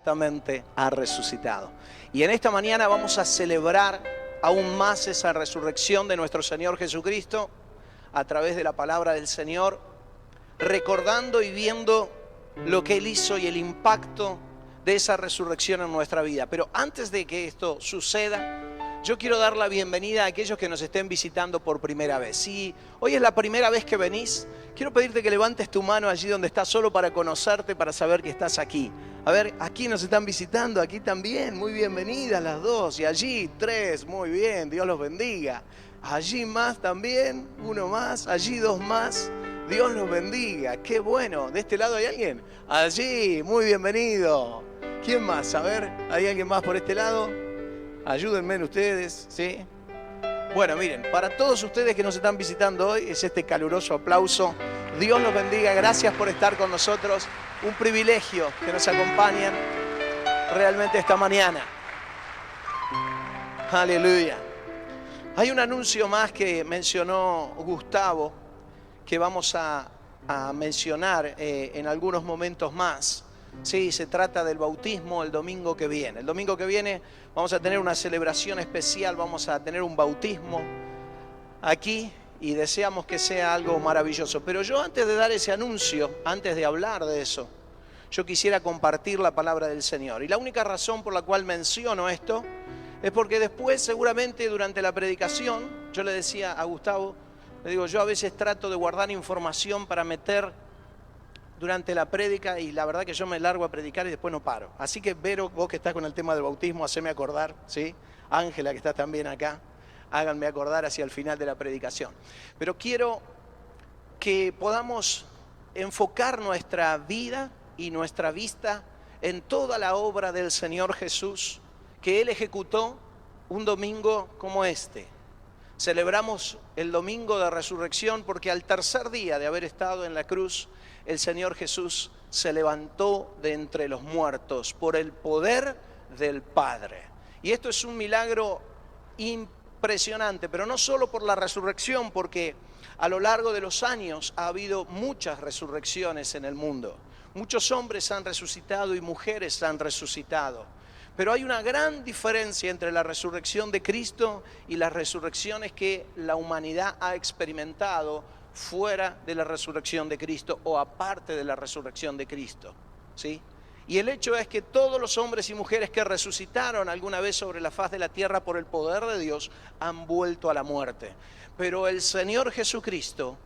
ciertamente ha resucitado. Y en esta mañana vamos a celebrar aún más esa resurrección de nuestro Señor Jesucristo a través de la palabra del Señor, recordando y viendo lo que Él hizo y el impacto de esa resurrección en nuestra vida. Pero antes de que esto suceda, yo quiero dar la bienvenida a aquellos que nos estén visitando por primera vez. Si hoy es la primera vez que venís, quiero pedirte que levantes tu mano allí donde estás, solo para conocerte, para saber que estás aquí. A ver, aquí nos están visitando, aquí también, muy bienvenidas las dos. Y allí 3, muy bien, Dios los bendiga. Allí más también, 1 más, allí 2 más. Dios los bendiga, qué bueno. ¿De este lado hay alguien? Allí, muy bienvenido. ¿Quién más? A ver, ¿hay alguien más por este lado? Ayúdenme ustedes, ¿sí? Bueno, miren, para todos ustedes que nos están visitando hoy, es este caluroso aplauso. Dios los bendiga, gracias por estar con nosotros. Un privilegio que nos acompañen realmente esta mañana. Aleluya. Hay un anuncio más que mencionó Gustavo, que vamos a mencionar en algunos momentos más. Sí, se trata del bautismo el domingo que viene. El domingo que viene vamos a tener una celebración especial, vamos a tener un bautismo aquí y deseamos que sea algo maravilloso. Pero yo antes de dar ese anuncio, antes de hablar de eso, yo quisiera compartir la palabra del Señor. Y la única razón por la cual menciono esto es porque después, seguramente durante la predicación, yo le decía a Gustavo, le digo, yo a veces trato de guardar información para meter durante la prédica y la verdad que yo me largo a predicar y después no paro. Así que Vero, vos que estás con el tema del bautismo, haceme acordar, ¿sí? Ángela, que está también acá, háganme acordar hacia el final de la predicación. Pero quiero que podamos enfocar nuestra vida y nuestra vista en toda la obra del Señor Jesús que Él ejecutó un domingo como este. Celebramos el domingo de resurrección porque al tercer día de haber estado en la cruz, el Señor Jesús se levantó de entre los muertos por el poder del Padre. Y esto es un milagro impresionante, pero no solo por la resurrección, porque a lo largo de los años ha habido muchas resurrecciones en el mundo. Muchos hombres han resucitado y mujeres han resucitado. Pero hay una gran diferencia entre la resurrección de Cristo y las resurrecciones que la humanidad ha experimentado fuera de la resurrección de Cristo o aparte de la resurrección de Cristo, ¿sí? Y el hecho es que todos los hombres y mujeres que resucitaron alguna vez sobre la faz de la tierra por el poder de Dios han vuelto a la muerte. Pero el Señor Jesucristo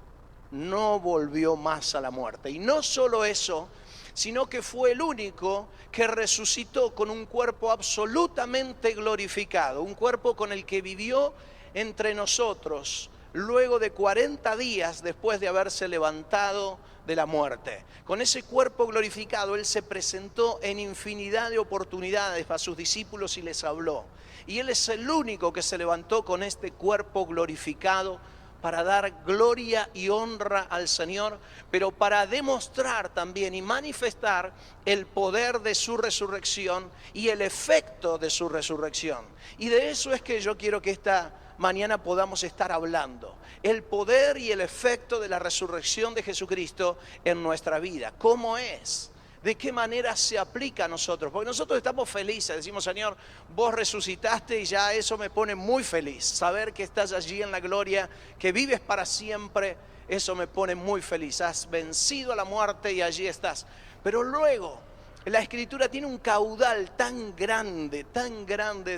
no volvió más a la muerte. Y no solo eso, sino que fue el único que resucitó con un cuerpo absolutamente glorificado, un cuerpo con el que vivió entre nosotros luego de 40 días después de haberse levantado de la muerte. Con ese cuerpo glorificado, Él se presentó en infinidad de oportunidades a sus discípulos y les habló. Y Él es el único que se levantó con este cuerpo glorificado para dar gloria y honra al Señor, pero para demostrar también y manifestar el poder de su resurrección y el efecto de su resurrección. Y de eso es que yo quiero que esta mañana podamos estar hablando. El poder y el efecto de la resurrección de Jesucristo en nuestra vida. ¿Cómo es? ¿De qué manera se aplica a nosotros? Porque nosotros estamos felices, decimos, Señor, vos resucitaste y ya eso me pone muy feliz. Saber que estás allí en la gloria, que vives para siempre, eso me pone muy feliz. Has vencido a la muerte y allí estás. Pero luego, la Escritura tiene un caudal tan grande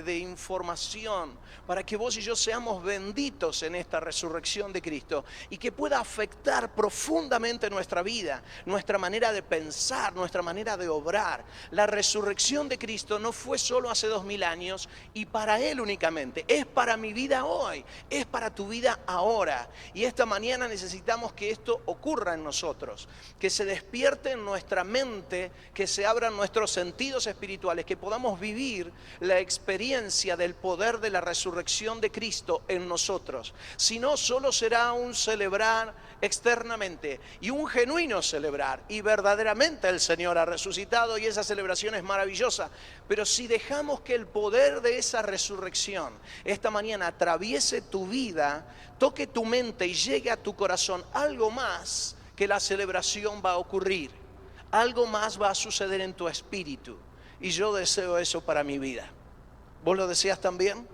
de información para que vos y yo seamos benditos en esta resurrección de Cristo y que pueda afectar profundamente nuestra vida, nuestra manera de pensar, nuestra manera de obrar. La resurrección de Cristo no fue solo hace 2000 años y para Él únicamente, es para mi vida hoy, es para tu vida ahora. Y esta mañana necesitamos que esto ocurra en nosotros, que se despierte en nuestra mente, que se abran nuestros sentidos espirituales, que podamos vivir la experiencia del poder de la resurrección de Cristo en nosotros. Si no, solo será un celebrar externamente y un genuino celebrar, y verdaderamente el Señor ha resucitado y esa celebración es maravillosa. Pero si dejamos que el poder de esa resurrección esta mañana atraviese tu vida, toque tu mente y llegue a tu corazón, algo más que la celebración va a ocurrir. Algo más va a suceder en tu espíritu. Y yo deseo eso para mi vida. ¿Vos lo deseas también?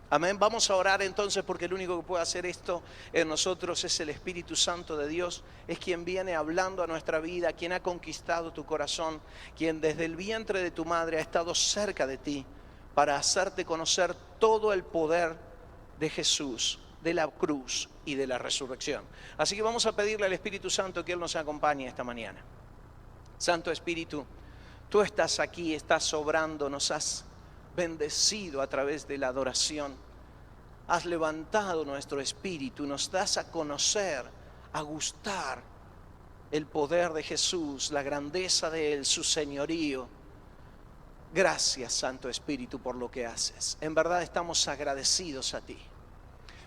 Amén. Vamos a orar entonces, porque el único que puede hacer esto en nosotros es el Espíritu Santo de Dios. Es quien viene hablando a nuestra vida, quien ha conquistado tu corazón, quien desde el vientre de tu madre ha estado cerca de ti para hacerte conocer todo el poder de Jesús, de la cruz y de la resurrección. Así que vamos a pedirle al Espíritu Santo que Él nos acompañe esta mañana. Santo Espíritu, tú estás aquí, estás obrando, nos has bendecido a través de la adoración. Has levantado nuestro espíritu, nos das a conocer, a gustar el poder de Jesús, la grandeza de Él, su señorío. Gracias, Santo Espíritu, por lo que haces. En verdad estamos agradecidos a ti.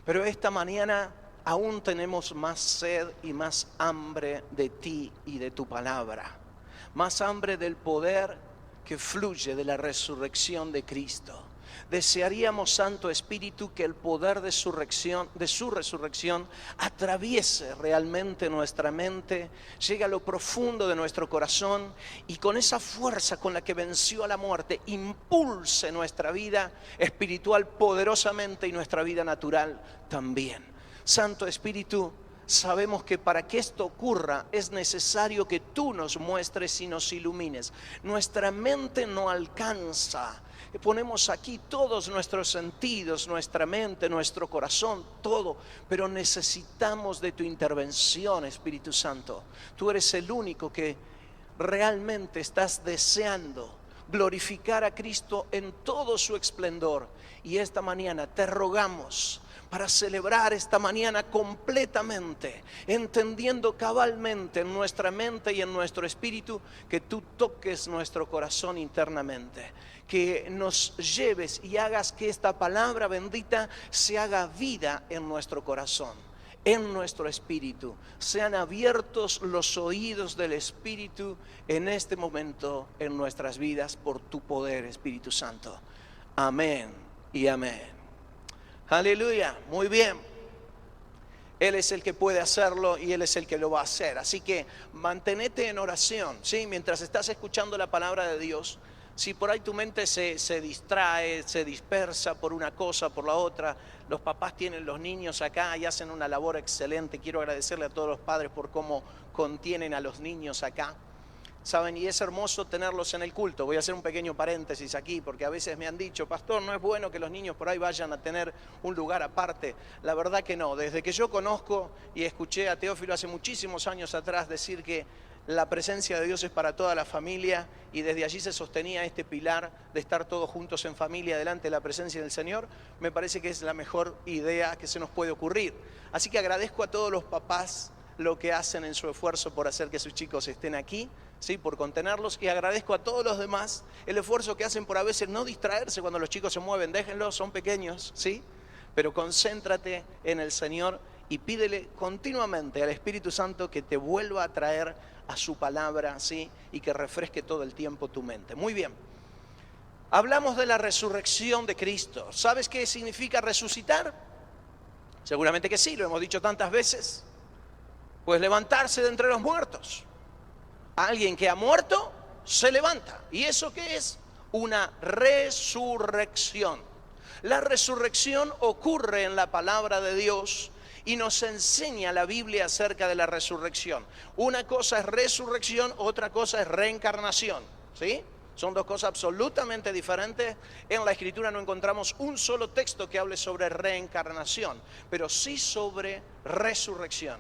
Pero esta mañana aún tenemos más sed y más hambre de ti y de tu palabra. Más hambre del poder que fluye de la resurrección de Cristo. Desearíamos, Santo Espíritu, que el poder de su resurrección atraviese realmente nuestra mente, llegue a lo profundo de nuestro corazón y con esa fuerza con la que venció a la muerte, impulse nuestra vida espiritual poderosamente y nuestra vida natural también. Santo Espíritu, sabemos que para que esto ocurra es necesario que tú nos muestres y nos ilumines. Nuestra mente no alcanza. Ponemos aquí todos nuestros sentidos, nuestra mente, nuestro corazón, todo, pero necesitamos de tu intervención, Espíritu Santo. Tú eres el único que realmente estás deseando glorificar a Cristo en todo su esplendor. Y esta mañana te rogamos para celebrar esta mañana completamente, entendiendo cabalmente en nuestra mente y en nuestro espíritu, que tú toques nuestro corazón internamente, que nos lleves y hagas que esta palabra bendita se haga vida en nuestro corazón, en nuestro espíritu. Sean abiertos los oídos del Espíritu en este momento en nuestras vidas por tu poder, Espíritu Santo. Amén y amén. Aleluya, muy bien. Él es el que puede hacerlo y Él es el que lo va a hacer. Así que mantenete en oración, ¿sí? Mientras estás escuchando la palabra de Dios. Si por ahí tu mente se distrae, se dispersa por una cosa, por la otra. Los papás tienen los niños acá y hacen una labor excelente. Quiero agradecerle a todos los padres por cómo contienen a los niños acá. Saben, y es hermoso tenerlos en el culto. Voy a hacer un pequeño paréntesis aquí, porque a veces me han dicho, pastor, no es bueno que los niños por ahí vayan a tener un lugar aparte. La verdad que no. Desde que yo conozco y escuché a Teófilo hace muchísimos años atrás decir que la presencia de Dios es para toda la familia, y desde allí se sostenía este pilar de estar todos juntos en familia delante de la presencia del Señor, me parece que es la mejor idea que se nos puede ocurrir. Así que agradezco a todos los papás lo que hacen en su esfuerzo por hacer que sus chicos estén aquí, ¿sí? Por contenerlos, y agradezco a todos los demás el esfuerzo que hacen por a veces no distraerse cuando los chicos se mueven. Déjenlos, son pequeños, ¿sí? Pero concéntrate en el Señor y pídele continuamente al Espíritu Santo que te vuelva a traer a su palabra, ¿sí? Y que refresque todo el tiempo tu mente. Muy bien. Hablamos de la resurrección de Cristo. ¿Sabes qué significa resucitar? Seguramente que sí, lo hemos dicho tantas veces. Pues levantarse de entre los muertos. Alguien que ha muerto se levanta. ¿Y eso qué es? Una resurrección. La resurrección ocurre en la palabra de Dios y nos enseña la Biblia acerca de la resurrección. Una cosa es resurrección, otra cosa es reencarnación, ¿sí? Son dos cosas absolutamente diferentes. En la Escritura no encontramos un solo texto que hable sobre reencarnación, pero sí sobre resurrección.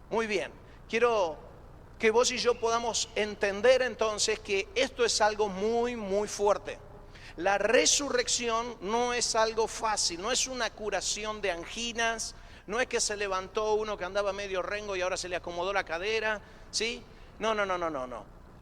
Muy bien, quiero que vos y yo podamos entender entonces que esto es algo muy, muy fuerte. La resurrección no es algo fácil, no es una curación de anginas, no es que se levantó uno que andaba medio rengo y ahora se le acomodó la cadera, ¿sí? No.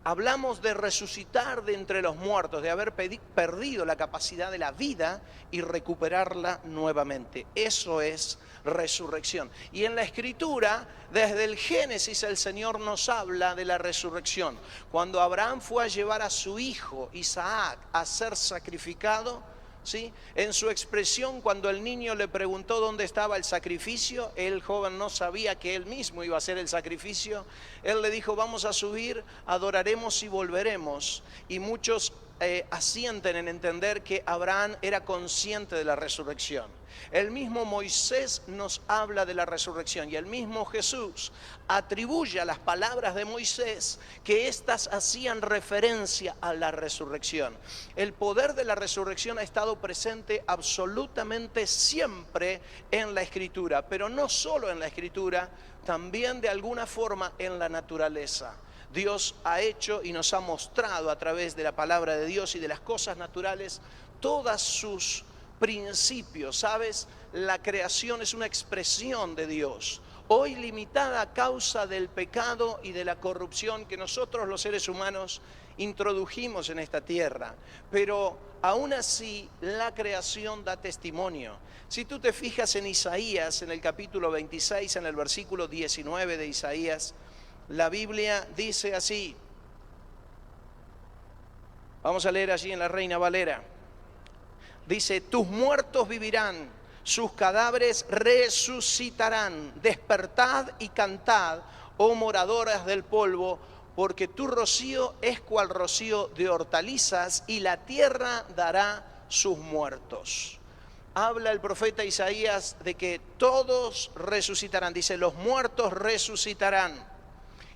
Hablamos de resucitar de entre los muertos, de haber perdido la capacidad de la vida y recuperarla nuevamente. Eso es resurrección. Y en la Escritura, desde el Génesis, el Señor nos habla de la resurrección. Cuando Abraham fue a llevar a su hijo Isaac a ser sacrificado, ¿sí? En su expresión, cuando el niño le preguntó dónde estaba el sacrificio, el joven no sabía que él mismo iba a hacer el sacrificio. Él le dijo, vamos a subir, adoraremos y volveremos. Y muchos asienten en entender que Abraham era consciente de la resurrección. El mismo Moisés nos habla de la resurrección y el mismo Jesús atribuye a las palabras de Moisés que éstas hacían referencia a la resurrección. El poder de la resurrección ha estado presente absolutamente siempre en la Escritura, pero no solo en la Escritura, también de alguna forma en la naturaleza. Dios ha hecho y nos ha mostrado a través de la palabra de Dios y de las cosas naturales todas sus principios. ¿Sabes? La creación es una expresión de Dios, hoy limitada a causa del pecado y de la corrupción que nosotros los seres humanos introdujimos en esta tierra. Pero aún así la creación da testimonio. Si tú te fijas en Isaías, en el capítulo 26, en el versículo 19 de Isaías, la Biblia dice así. Vamos a leer allí en la Reina Valera. Dice: tus muertos vivirán, sus cadáveres resucitarán. Despertad y cantad, oh moradoras del polvo, porque tu rocío es cual rocío de hortalizas, y la tierra dará sus muertos. Habla el profeta Isaías de que todos resucitarán. Dice: los muertos resucitarán.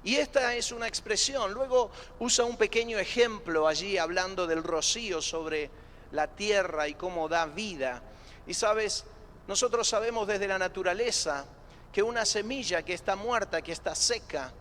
Y esta es una expresión. Luego usa un pequeño ejemplo allí hablando del rocío sobre la tierra y cómo da vida. Y sabes, nosotros sabemos desde la naturaleza que una semilla que está muerta, que está seca,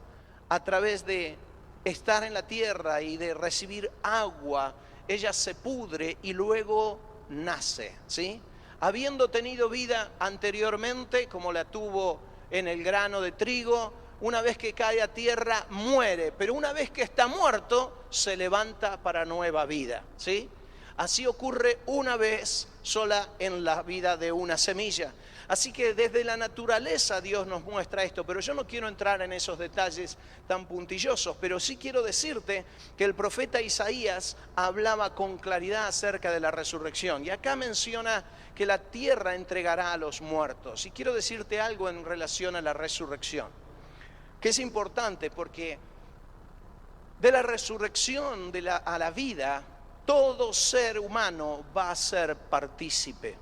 a través de estar en la tierra y de recibir agua, ella se pudre y luego nace, ¿sí? Habiendo tenido vida anteriormente, como la tuvo en el grano de trigo, una vez que cae a tierra muere, pero una vez que está muerto se levanta para nueva vida, ¿sí? Así ocurre una vez sola en la vida de una semilla. Así que desde la naturaleza Dios nos muestra esto, pero yo no quiero entrar en esos detalles tan puntillosos, pero sí quiero decirte que el profeta Isaías hablaba con claridad acerca de la resurrección. Y acá menciona que la tierra entregará a los muertos. Y quiero decirte algo en relación a la resurrección, que es importante porque de la resurrección a la vida, todo ser humano va a ser partícipe.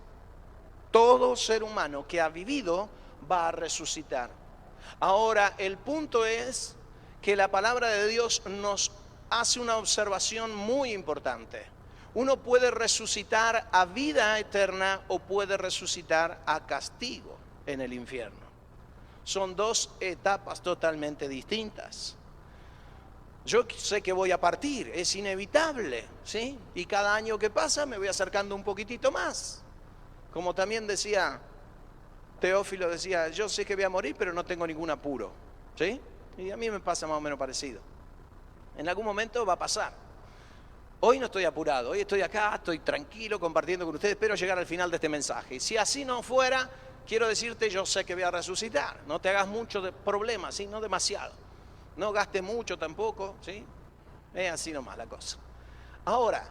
Todo ser humano que ha vivido va a resucitar. Ahora, el punto es que la palabra de Dios nos hace una observación muy importante. Uno puede resucitar a vida eterna o puede resucitar a castigo en el infierno. Son dos etapas totalmente distintas. Yo sé que voy a partir, es inevitable, ¿sí? Y cada año que pasa me voy acercando un poquitito más. Como también decía Teófilo, decía: yo sé que voy a morir, pero no tengo ningún apuro, ¿sí? Y a mí me pasa más o menos parecido. En algún momento va a pasar. Hoy no estoy apurado, hoy estoy acá, estoy tranquilo compartiendo con ustedes, espero llegar al final de este mensaje. Y si así no fuera, quiero decirte, yo sé que voy a resucitar. No te hagas mucho de problemas, ¿sí? No demasiado. No gaste mucho tampoco, ¿sí? Es así nomás la cosa. Ahora,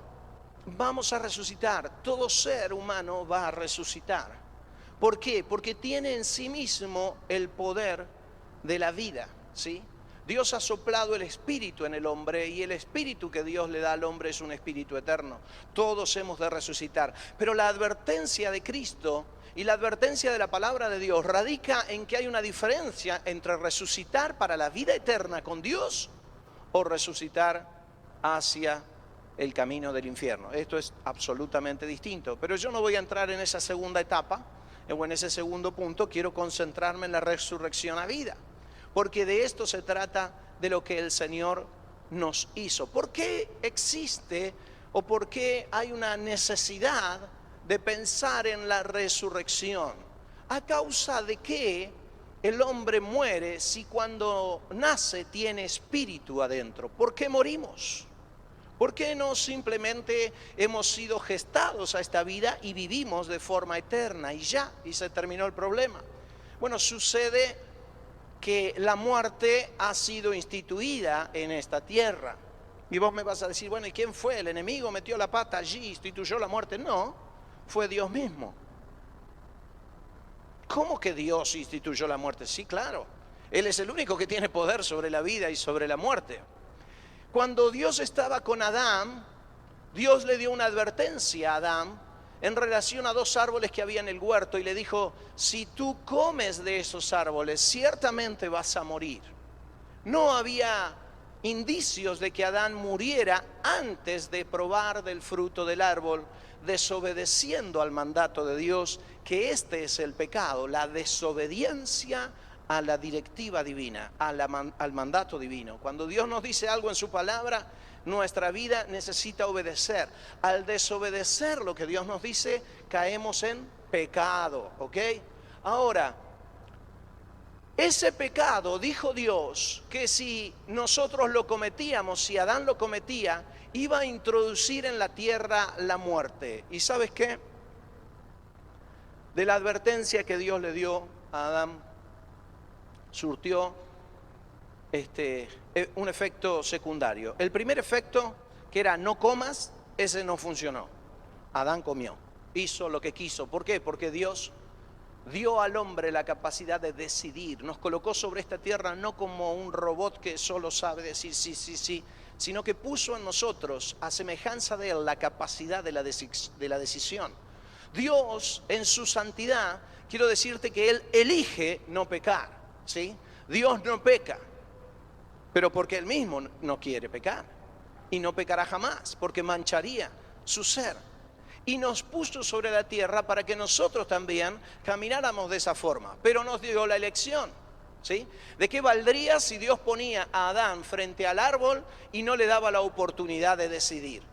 vamos a resucitar. Todo ser humano va a resucitar. ¿Por qué? Porque tiene en sí mismo el poder de la vida, ¿sí? Dios ha soplado el espíritu en el hombre y el espíritu que Dios le da al hombre es un espíritu eterno. Todos hemos de resucitar. Pero la advertencia de Cristo y la advertencia de la palabra de Dios radica en que hay una diferencia entre resucitar para la vida eterna con Dios o resucitar hacia el camino del infierno. Esto es absolutamente distinto. Pero yo no voy a entrar en esa segunda etapa o en ese segundo punto. Quiero concentrarme en la resurrección a vida, porque de esto se trata, de lo que el Señor nos hizo. ¿Por qué existe o por qué hay una necesidad de pensar en la resurrección? ¿A causa de qué el hombre muere si cuando nace tiene espíritu adentro? ¿Por qué morimos? ¿Por qué no simplemente hemos sido gestados a esta vida y vivimos de forma eterna y ya, y se terminó el problema? Bueno, sucede que la muerte ha sido instituida en esta tierra. Y vos me vas a decir: bueno, ¿y quién fue? ¿El enemigo metió la pata allí, instituyó la muerte? No, fue Dios mismo. ¿Cómo que Dios instituyó la muerte? Sí, claro. Él es el único que tiene poder sobre la vida y sobre la muerte. Cuando Dios estaba con Adán, Dios le dio una advertencia a Adán en relación a dos árboles que había en el huerto y le dijo, si tú comes de esos árboles, ciertamente vas a morir. No había indicios de que Adán muriera antes de probar del fruto del árbol, desobedeciendo al mandato de Dios, que este es el pecado, la desobediencia a la directiva divina, al mandato divino. Cuando Dios nos dice algo en su palabra, nuestra vida necesita obedecer. Al desobedecer lo que Dios nos dice, caemos en pecado, ¿ok? Ahora, ese pecado, dijo Dios, que si nosotros lo cometíamos, si Adán lo cometía, iba a introducir en la tierra la muerte. ¿Y sabes qué? De la advertencia que Dios le dio a Adán, surtió un efecto secundario. El primer efecto, que era no comas, ese no funcionó. Adán comió, hizo lo que quiso. ¿Por qué? Porque Dios dio al hombre la capacidad de decidir. Nos colocó sobre esta tierra no como un robot que solo sabe decir sí, sí, sí, sino que puso en nosotros, a semejanza de él, la capacidad de la decisión. Dios, en su santidad, quiero decirte que él elige no pecar, ¿sí? Dios no peca, pero porque él mismo no quiere pecar, y no pecará jamás, porque mancharía su ser. Y nos puso sobre la tierra para que nosotros también camináramos de esa forma, pero nos dio la elección, ¿sí? ¿De qué valdría si Dios ponía a Adán frente al árbol y no le daba la oportunidad de decidir?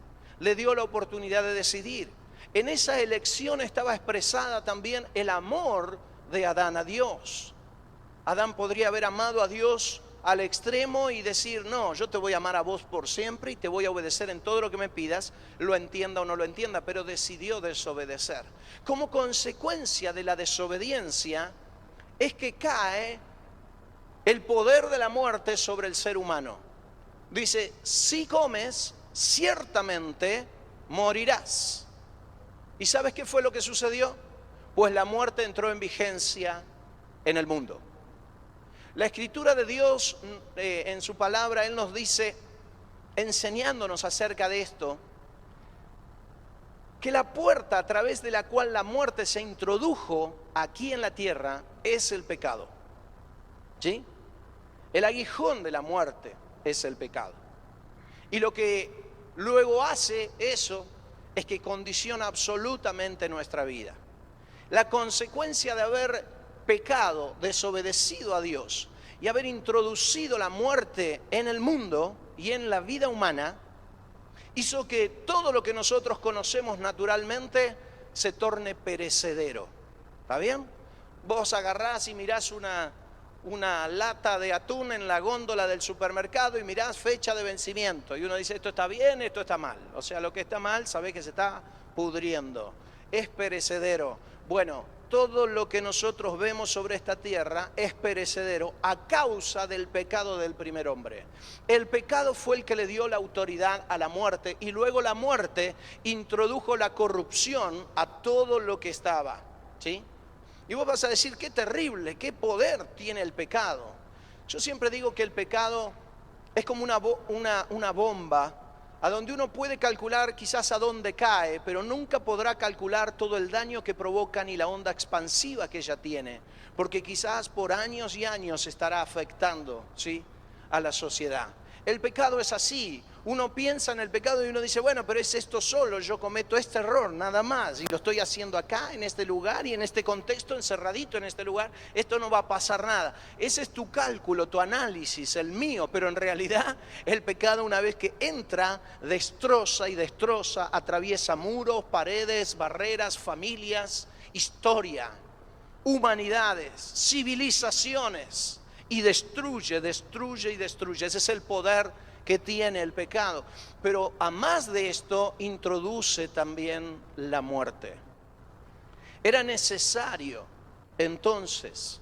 Le dio la oportunidad de decidir. En esa elección estaba expresada también el amor de Adán a Dios. Adán podría haber amado a Dios al extremo y decir, no, yo te voy a amar a vos por siempre y te voy a obedecer en todo lo que me pidas, lo entienda o no lo entienda, pero decidió desobedecer. Como consecuencia de la desobediencia es que cae el poder de la muerte sobre el ser humano. Dice, si comes, ciertamente morirás. ¿Y sabes qué fue lo que sucedió? Pues la muerte entró en vigencia en el mundo. La escritura de Dios, en su palabra, Él nos dice, enseñándonos acerca de esto, que la puerta a través de la cual la muerte se introdujo aquí en la tierra es el pecado. ¿Sí? El aguijón de la muerte es el pecado. Y lo que luego hace eso es que condiciona absolutamente nuestra vida. La consecuencia de haber pecado, desobedecido a Dios y haber introducido la muerte en el mundo y en la vida humana, hizo que todo lo que nosotros conocemos naturalmente se torne perecedero. ¿Está bien? Vos agarrás y mirás una lata de atún en la góndola del supermercado y mirás fecha de vencimiento y uno dice, esto está bien, esto está mal. O sea, lo que está mal, sabés que se está pudriendo, es perecedero. Bueno, todo lo que nosotros vemos sobre esta tierra es perecedero a causa del pecado del primer hombre. El pecado fue el que le dio la autoridad a la muerte y luego la muerte introdujo la corrupción a todo lo que estaba, ¿sí? Y vos vas a decir, qué terrible, qué poder tiene el pecado. Yo siempre digo que el pecado es como una bomba a donde uno puede calcular quizás a dónde cae, pero nunca podrá calcular todo el daño que provoca ni la onda expansiva que ella tiene, porque quizás por años y años estará afectando, ¿sí?, a la sociedad. El pecado es así. Uno piensa en el pecado y uno dice, bueno, pero es esto solo, yo cometo este error, nada más, y lo estoy haciendo acá, en este lugar y en este contexto, encerradito en este lugar, esto no va a pasar nada. Ese es tu cálculo, tu análisis, el mío, pero en realidad el pecado, una vez que entra, destroza y destroza, atraviesa muros, paredes, barreras, familias, historia, humanidades, civilizaciones, y destruye, destruye y destruye. Ese es el poder que tiene el pecado. Pero a más de esto, introduce también la muerte. Era necesario entonces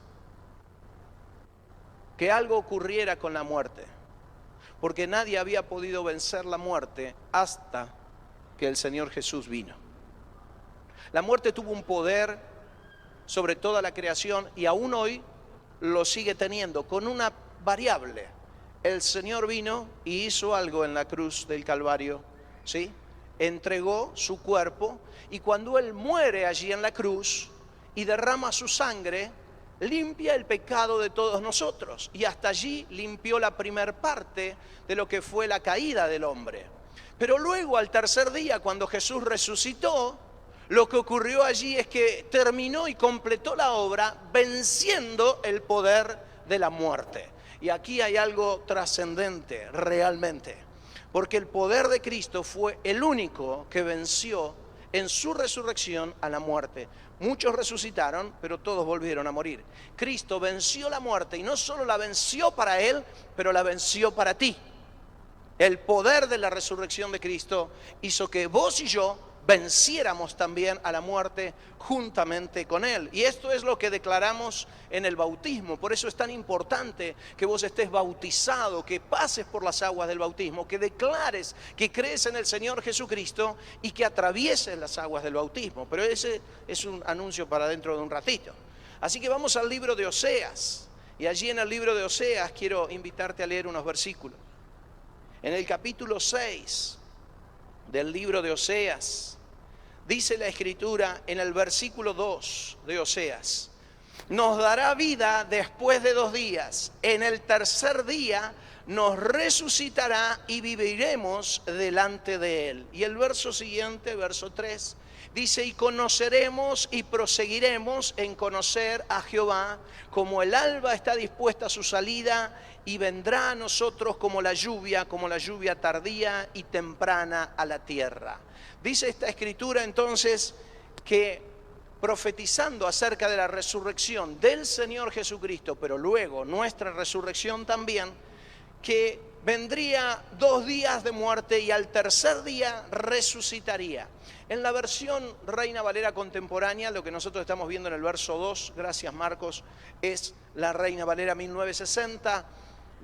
que algo ocurriera con la muerte, porque nadie había podido vencer la muerte hasta que el Señor Jesús vino. La muerte tuvo un poder sobre toda la creación y aún hoy lo sigue teniendo, con una variable. El Señor vino y hizo algo en la cruz del Calvario, ¿sí? entregó su cuerpo, y cuando Él muere allí en la cruz y derrama su sangre, limpia el pecado de todos nosotros. Y hasta allí limpió la primer parte de lo que fue la caída del hombre. Pero luego, al tercer día, cuando Jesús resucitó, lo que ocurrió allí es que terminó y completó la obra venciendo el poder de la muerte. Y aquí hay algo trascendente realmente, porque el poder de Cristo fue el único que venció en su resurrección a la muerte. Muchos resucitaron, pero todos volvieron a morir. Cristo venció la muerte, y no solo la venció para Él, pero la venció para ti. El poder de la resurrección de Cristo hizo que vos y yo venciéramos también a la muerte juntamente con Él. Y esto es lo que declaramos en el bautismo. Por eso es tan importante que vos estés bautizado, que pases por las aguas del bautismo, que declares que crees en el Señor Jesucristo y que atravieses las aguas del bautismo. Pero ese es un anuncio para dentro de un ratito. Así que vamos al libro de Oseas. Y allí en el libro de Oseas quiero invitarte a leer unos versículos. En el capítulo 6 del libro de Oseas, dice la Escritura en el versículo 2 de Oseas: nos dará vida después de 2 días, en el tercer día nos resucitará y viviremos delante de Él. Y el verso siguiente, verso 3, dice: y conoceremos y proseguiremos en conocer a Jehová, como el alba está dispuesta a su salida, y vendrá a nosotros como la lluvia tardía y temprana a la tierra. Dice esta Escritura entonces que, profetizando acerca de la resurrección del Señor Jesucristo, pero luego nuestra resurrección también, que vendría 2 días de muerte y al tercer día resucitaría. En la versión Reina Valera contemporánea, lo que nosotros estamos viendo en el verso 2, gracias Marcos, es la Reina Valera 1960.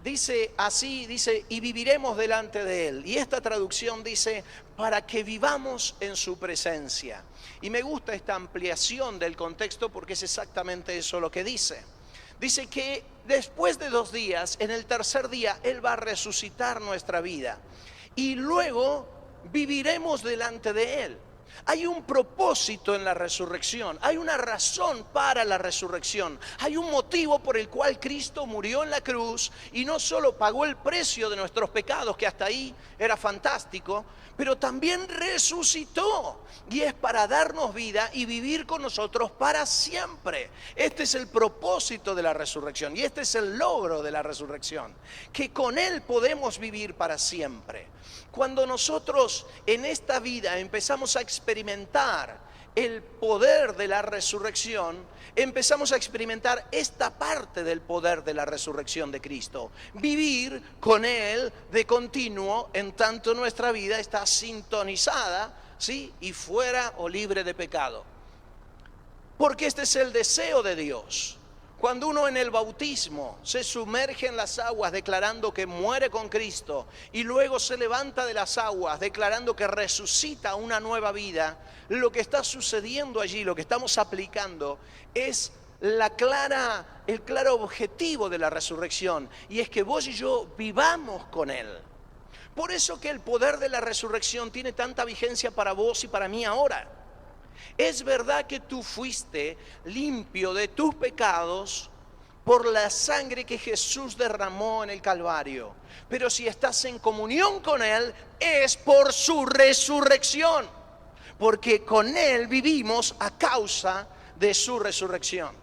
Dice así, dice: y viviremos delante de Él. Y esta traducción dice: para que vivamos en su presencia. Y me gusta esta ampliación del contexto, porque es exactamente eso lo que dice. Dice que después de 2 días, en el tercer día, Él va a resucitar nuestra vida. Y luego viviremos delante de Él. Hay un propósito en la resurrección, hay una razón para la resurrección, hay un motivo por el cual Cristo murió en la cruz y no solo pagó el precio de nuestros pecados, que hasta ahí era fantástico, pero también resucitó, y es para darnos vida y vivir con nosotros para siempre. Este es el propósito de la resurrección y este es el logro de la resurrección, que con Él podemos vivir para siempre. Cuando nosotros en esta vida empezamos a experimentar el poder de la resurrección, empezamos a experimentar esta parte del poder de la resurrección de Cristo. Vivir con Él de continuo, en tanto nuestra vida está sintonizada, ¿sí?, y fuera o libre de pecado. Porque este es el deseo de Dios. Cuando uno en el bautismo se sumerge en las aguas declarando que muere con Cristo y luego se levanta de las aguas declarando que resucita una nueva vida, lo que está sucediendo allí, lo que estamos aplicando es el claro objetivo de la resurrección, y es que vos y yo vivamos con Él. Por eso que el poder de la resurrección tiene tanta vigencia para vos y para mí ahora. Es verdad que tú fuiste limpio de tus pecados por la sangre que Jesús derramó en el Calvario. Pero si estás en comunión con Él, es por su resurrección. Porque con Él vivimos a causa de su resurrección.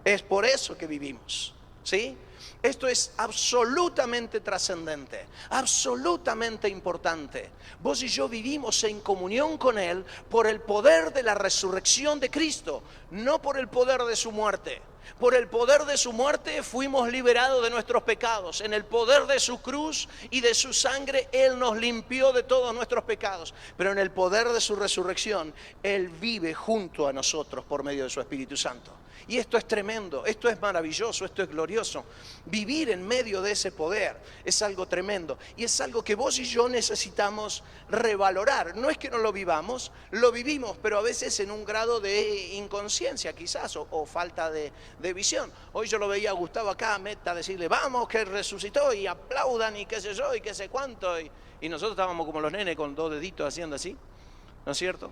Es por eso que vivimos, ¿sí? Esto es absolutamente trascendente, absolutamente importante. Vos y yo vivimos en comunión con Él por el poder de la resurrección de Cristo, no por el poder de su muerte. Por el poder de su muerte fuimos liberados de nuestros pecados. En el poder de su cruz y de su sangre, Él nos limpió de todos nuestros pecados. Pero en el poder de su resurrección, Él vive junto a nosotros por medio de su Espíritu Santo. Y esto es tremendo, esto es maravilloso, esto es glorioso. Vivir en medio de ese poder es algo tremendo. Y es algo que vos y yo necesitamos revalorar. No es que no lo vivamos, lo vivimos, pero a veces en un grado de inconsciencia quizás, o falta de visión. Hoy yo lo veía a Gustavo acá, meta a decirle, vamos que resucitó, y aplaudan y qué sé yo, y qué sé cuánto. Y nosotros estábamos como los nenes con 2 deditos haciendo así, ¿no es cierto?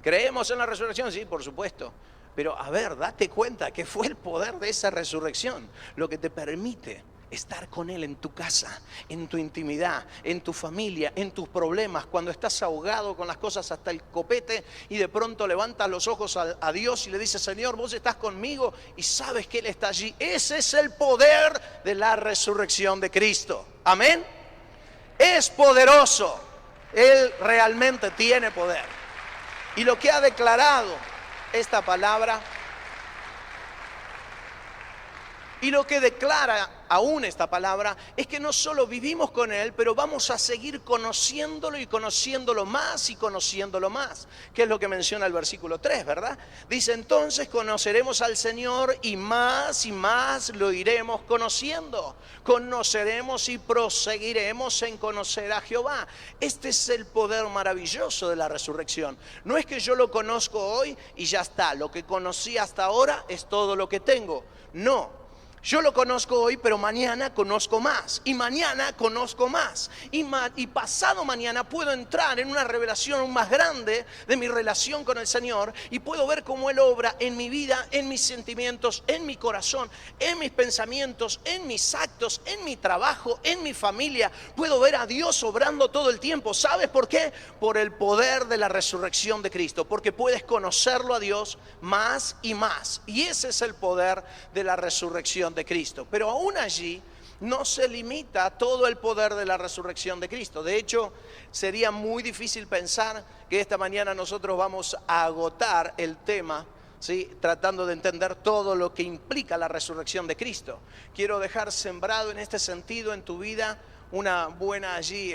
¿Creemos en la resurrección? Sí, por supuesto. Pero a ver, date cuenta que fue el poder de esa resurrección lo que te permite estar con Él en tu casa, en tu intimidad, en tu familia, en tus problemas, cuando estás ahogado con las cosas hasta el copete y de pronto levantas los ojos a Dios y le dices: Señor, vos estás conmigo, y sabes que Él está allí. Ese es el poder de la resurrección de Cristo. Amén. Es poderoso. Él realmente tiene poder. Y lo que ha declarado esta palabra, y lo que declara aún esta palabra, es que no solo vivimos con Él, pero vamos a seguir conociéndolo y conociéndolo más y conociéndolo más, que es lo que menciona el versículo 3, ¿verdad? Dice: entonces conoceremos al Señor y más lo iremos conociendo. Conoceremos y proseguiremos en conocer a Jehová. Este es el poder maravilloso de la resurrección. No es que yo lo conozco hoy y ya está, lo que conocí hasta ahora es todo lo que tengo. No. Yo lo conozco hoy, pero mañana conozco más, y mañana conozco más, y pasado mañana puedo entrar en una revelación aún más grande de mi relación con el Señor, y puedo ver cómo Él obra en mi vida, en mis sentimientos, en mi corazón, en mis pensamientos, en mis actos, en mi trabajo, en mi familia. Puedo ver a Dios obrando todo el tiempo. ¿Sabes por qué? Por el poder de la resurrección de Cristo, porque puedes conocerlo a Dios más y más, y ese es el poder de la resurrección de Cristo. Pero aún allí no se limita todo el poder de la resurrección de Cristo. De hecho, sería muy difícil pensar que esta mañana nosotros vamos a agotar el tema, ¿sí?, tratando de entender todo lo que implica la resurrección de Cristo. Quiero dejar sembrado en este sentido en tu vida una buena allí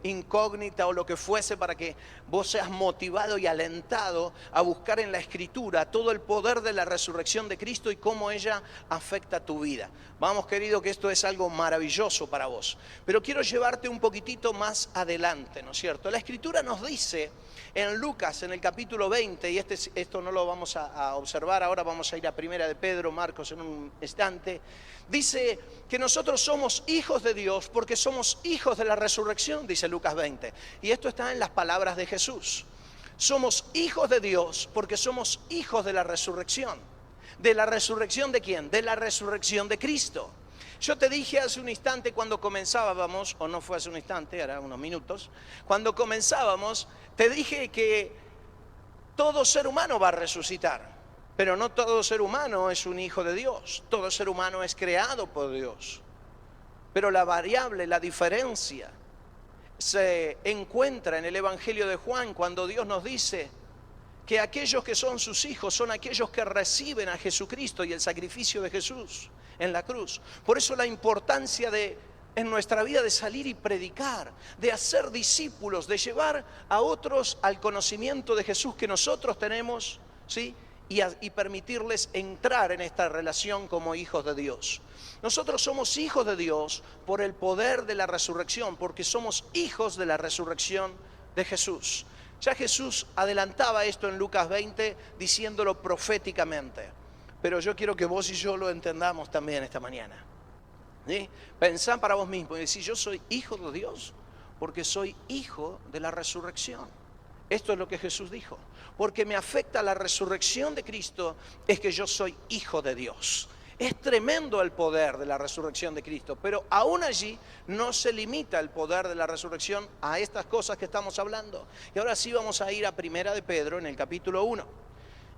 incógnita o lo que fuese, para que vos seas motivado y alentado a buscar en la Escritura todo el poder de la resurrección de Cristo y cómo ella afecta tu vida. Vamos, querido, que esto es algo maravilloso para vos. Pero quiero llevarte un poquitito más adelante, ¿no es cierto? La Escritura nos dice en Lucas, en el capítulo 20, y esto no lo vamos a observar ahora, vamos a ir a Primera de Pedro, Marcos en un instante. Dice que nosotros somos hijos de Dios porque somos hijos de la resurrección, dice Lucas 20. Y esto está en las palabras de Jesús. Somos hijos de Dios porque somos hijos de la resurrección. ¿De la resurrección de quién? De la resurrección de Cristo. Yo te dije hace un instante cuando comenzábamos, o no fue hace un instante, era unos minutos, cuando comenzábamos, te dije que todo ser humano va a resucitar. Pero no todo ser humano es un hijo de Dios. Todo ser humano es creado por Dios. Pero la variable, la diferencia, se encuentra en el Evangelio de Juan, cuando Dios nos dice que aquellos que son sus hijos son aquellos que reciben a Jesucristo y el sacrificio de Jesús en la cruz. Por eso la importancia en nuestra vida de salir y predicar, de hacer discípulos, de llevar a otros al conocimiento de Jesús que nosotros tenemos, ¿sí?, y permitirles entrar en esta relación como hijos de Dios. Nosotros somos hijos de Dios por el poder de la resurrección, porque somos hijos de la resurrección de Jesús. Ya Jesús adelantaba esto en Lucas 20, diciéndolo proféticamente. Pero yo quiero que vos y yo lo entendamos también esta mañana. ¿Sí? Pensá para vos mismo y decís: yo soy hijo de Dios porque soy hijo de la resurrección. Esto es lo que Jesús dijo. Porque me afecta la resurrección de Cristo, es que yo soy hijo de Dios. Es tremendo el poder de la resurrección de Cristo, pero aún allí no se limita el poder de la resurrección a estas cosas que estamos hablando. Y ahora sí vamos a ir a Primera de Pedro en el capítulo 1.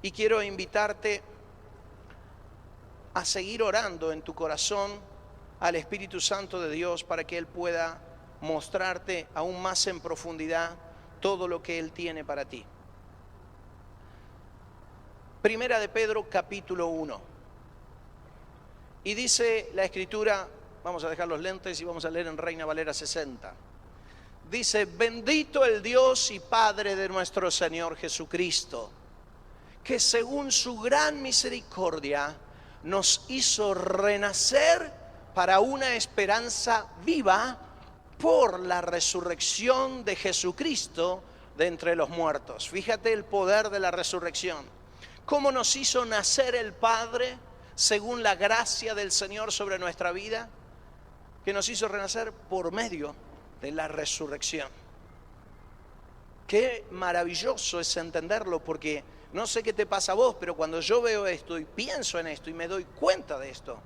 Y quiero invitarte a seguir orando en tu corazón al Espíritu Santo de Dios para que Él pueda mostrarte aún más en profundidad todo lo que Él tiene para ti. Primera de Pedro capítulo 1. Y dice la Escritura, vamos a dejar los lentes y vamos a leer en Reina Valera 60. Dice: bendito el Dios y Padre de nuestro Señor Jesucristo, que según su gran misericordia nos hizo renacer para una esperanza viva por la resurrección de Jesucristo de entre los muertos. Fíjate el poder de la resurrección. ¿Cómo nos hizo nacer el Padre según la gracia del Señor sobre nuestra vida? Que nos hizo renacer por medio de la resurrección. Qué maravilloso es entenderlo, porque no sé qué te pasa a vos, pero cuando yo veo esto y pienso en esto y me doy cuenta de esto,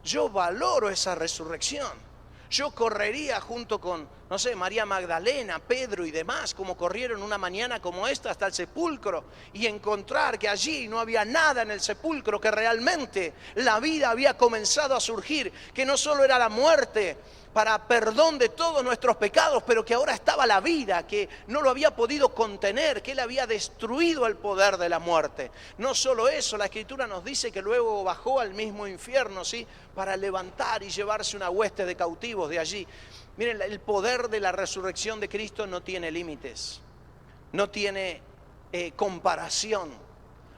yo valoro esa resurrección. Yo correría junto con, no sé, María Magdalena, Pedro y demás, como corrieron una mañana como esta hasta el sepulcro, y encontrar que allí no había nada en el sepulcro, que realmente la vida había comenzado a surgir, que no solo era la muerte para perdón de todos nuestros pecados, pero que ahora estaba la vida, que no lo había podido contener, que Él había destruido el poder de la muerte. No solo eso, la Escritura nos dice que luego bajó al mismo infierno, ¿sí?, para levantar y llevarse una hueste de cautivos de allí. Miren, el poder de la resurrección de Cristo no tiene límites, no tiene comparación.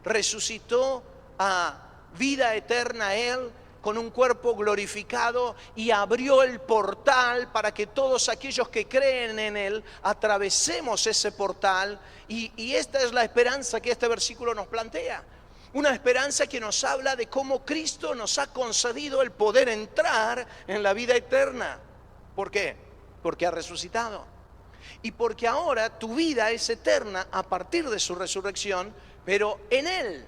Resucitó a vida eterna Él, con un cuerpo glorificado, y abrió el portal para que todos aquellos que creen en Él atravesemos ese portal, y esta es la esperanza que este versículo nos plantea. Una esperanza que nos habla de cómo Cristo nos ha concedido el poder entrar en la vida eterna. ¿Por qué? Porque ha resucitado. Y porque ahora tu vida es eterna a partir de su resurrección, pero en Él.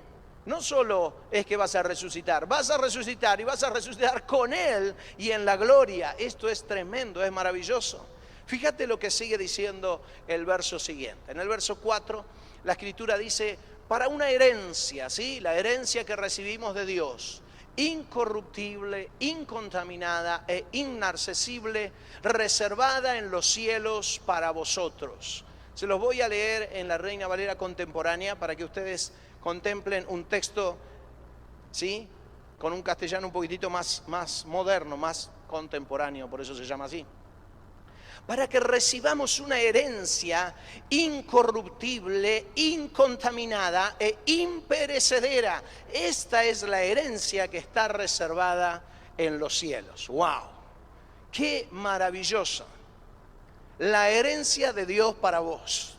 No solo es que vas a resucitar y vas a resucitar con Él y en la gloria. Esto es tremendo, es maravilloso. Fíjate lo que sigue diciendo el verso siguiente. En el verso 4, la Escritura dice: para una herencia, ¿sí?, la herencia que recibimos de Dios, incorruptible, incontaminada e inaccesible, reservada en los cielos para vosotros. Se los voy a leer en la Reina Valera contemporánea para que ustedes contemplen un texto, ¿sí?, con un castellano un poquitito más moderno, más contemporáneo, por eso se llama así. Para que recibamos una herencia incorruptible, incontaminada e imperecedera. Esta es la herencia que está reservada en los cielos. ¡Wow! ¡Qué maravilloso! La herencia de Dios para vos.